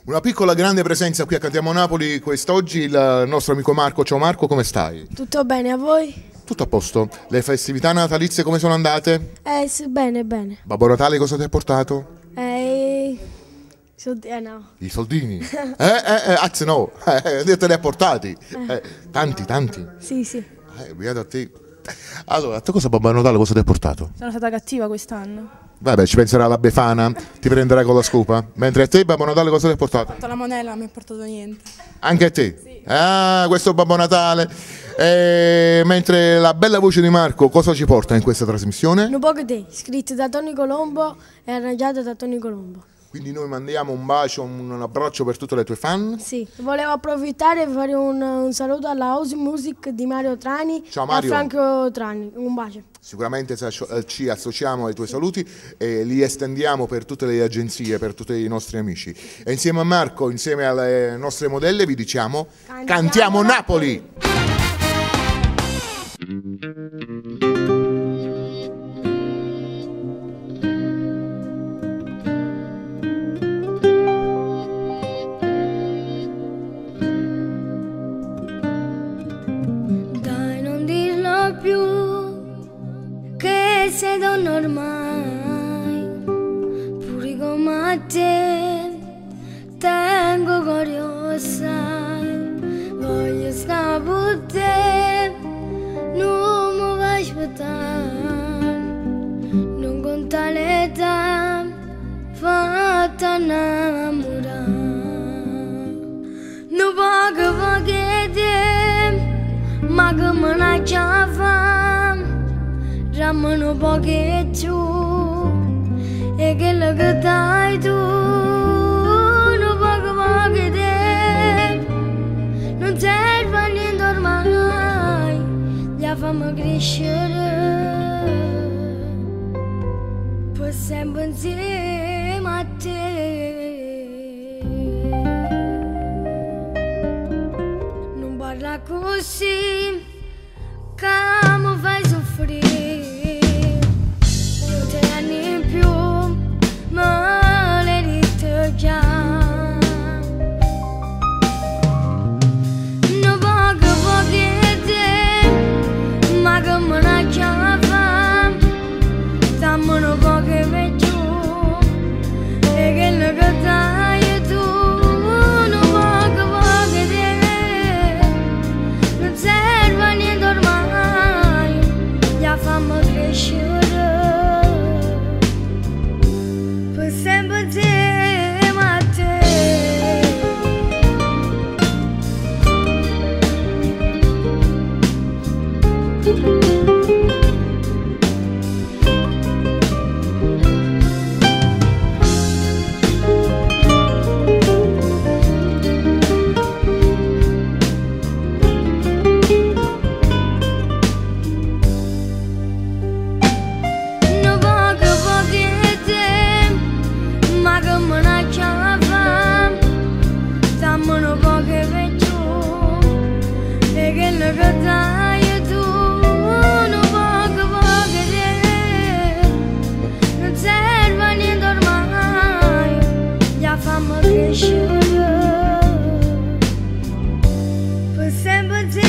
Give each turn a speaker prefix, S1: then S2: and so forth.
S1: Una piccola grande presenza qui a Cantiamo Napoli quest'oggi, il nostro amico Marco. Ciao Marco, come stai?
S2: Tutto bene, a voi?
S1: Tutto a posto. Le festività natalizie come sono andate?
S2: Sì, bene, bene.
S1: Babbo Natale cosa ti ha portato?
S2: No.
S1: I soldini? Anzi no, te li ha portati. Tanti.
S2: Sì.
S1: Beato a te. Allora, a te cosa Babbo Natale cosa ti ha portato?
S3: Sono stata cattiva quest'anno.
S1: Vabbè, ci penserà la Befana, ti prenderà con la scopa. Mentre a te Babbo Natale cosa ti ha portato?
S3: Ho fatto la monella, non mi ha portato niente.
S1: Anche a te?
S3: Sì.
S1: Ah, questo è Babbo Natale. Mentre la bella voce di Marco cosa ci porta in questa trasmissione?
S2: Un po' che te, scritto da Tony Colombo e arrangiato da Tony Colombo.
S1: Quindi noi mandiamo un bacio, un abbraccio per tutte le tue fan.
S2: Sì, volevo approfittare per fare un saluto alla House Music di Mario Trani.
S1: Ciao Mario.
S2: E a Franco Trani, un bacio.
S1: Sicuramente ci associamo ai tuoi saluti e li estendiamo per tutte le agenzie, per tutti i nostri amici. E insieme a Marco, insieme alle nostre modelle vi diciamo Cantiamo Napoli!
S2: Dai, non dirlo più che sei donna ormai, pure come te tengo curiosa, voglio stare per te, non mi vuoi aspettare, non conta l'età, fatta innamorare, non poco che te, ma che me ne già fa. Ramano poche giù e che lo che dai tu non poche te non serve a niente ormai la fammi crescere per sempre insieme a te non parla così che mi fai soffrire. Fammi crescere per sempre.